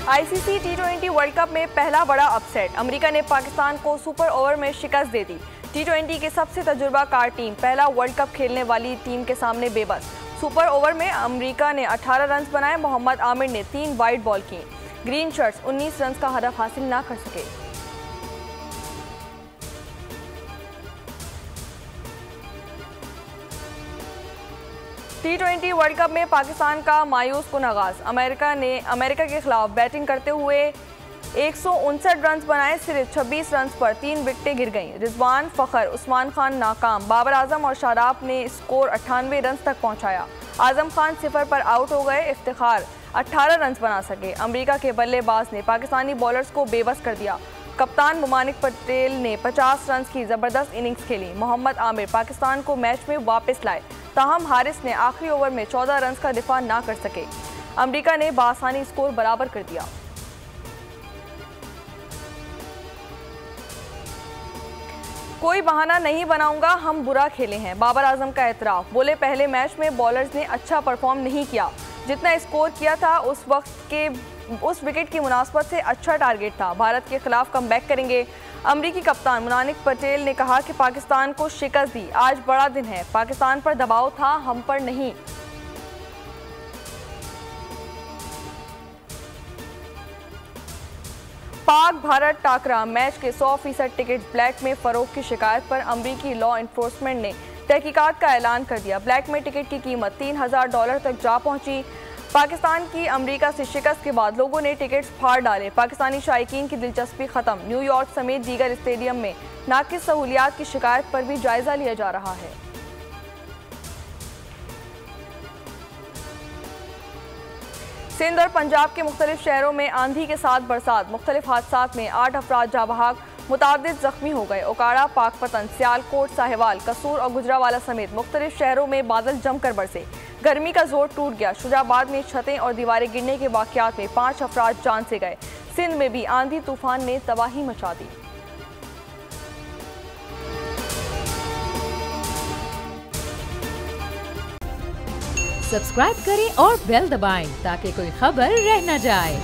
ICC टी20 world cup में पहला बड़ा अपसेट। अमेरिका ने पाकिस्तान को सुपर ओवर में शिकस्त दे दी। टी20 की सबसे तजुर्बाकार टीम पहला वर्ल्ड कप खेलने वाली टीम के सामने बेबस। सुपर ओवर में अमेरिका ने 18 रन बनाए। मोहम्मद आमिर ने 3 वाइड बॉल की। ग्रीन शर्ट्स 19 रन का हदफ हासिल ना कर सके। टी20 वर्ल्ड कप में पाकिस्तान का मायूस कुन आगाज। अमेरिका के खिलाफ बैटिंग करते हुए 159 रन बनाए। सिर्फ 26 रन पर 3 विकेटें गिर गईं। रिजवान, फखर, उस्मान खान नाकाम। बाबर आजम और शादाब ने स्कोर 98 रन तक पहुंचाया। आजम खान 0 पर आउट हो गए। इफ्तिखार 18 रन बना सके। अमेरिका के बल्लेबाज ने पाकिस्तानी बॉलर्स को बेबस कर दिया। कप्तान मुमानिक पटेल ने 50 रन की जबरदस्त इनिंग्स खेली। मोहम्मद आमिर पाकिस्तान को मैच में वापस लाए। ताहम हारिस ने आखिरी ओवर में 14 रन का दिफा ना कर सके। अमेरिका ने बआसानी स्कोर बराबर कर दिया। कोई बहाना नहीं बनाऊंगा, हम बुरा खेले हैं। बाबर आजम का एतराफ। बोले, पहले मैच में बॉलर्स ने अच्छा परफॉर्म नहीं किया। जितना स्कोर किया था उस विकेट की मुनासबत से अच्छा टारगेट था। भारत के खिलाफ कमबैक करेंगे। अमरीकी कप्तान मुमानिक पटेल ने कहा कि पाकिस्तान को शिकस्त दी। आज बड़ा दिन है। पाकिस्तान पर दबाव था, हम पर नहीं। पाक भारत टाकरा मैच के 100% टिकट ब्लैक में फरोख्त की शिकायत पर अमरीकी लॉ इन्फोर्समेंट ने तहकीकात का ऐलान कर दिया। ब्लैक में टिकट की कीमत $3000 तक जा पहुंची। पाकिस्तान की अमेरिका से शिकस्त के बाद लोगों ने टिकट्स फाड़ डाले। पाकिस्तानी शायकीन की दिलचस्पी खत्म। न्यूयॉर्क समेत दीगर स्टेडियम में नाकिस सहूलियात की शिकायत पर भी जायजा लिया जा रहा है। सिंध और पंजाब के मुख्तलिफ शहरों में आंधी के साथ बरसात। मुख्तलिफ हादसात में 8 अफराद जाँ बहक, मुतादिद जख्मी हो गए। ओकाड़ा, पाकपतन, सियालकोट, साहिवाल, कसूर और गुजरावाला समेत मुख्तलिफ शहरों में बादल जमकर बरसे। गर्मी का जोर टूट गया। शुजाबाद में छतें और दीवारें गिरने के वाकयात में 5 अफराद जान से गए। सिंध में भी आंधी तूफान ने तबाही मचा दी। सब्सक्राइब करें और बेल दबाएं ताकि कोई खबर रह न जाए।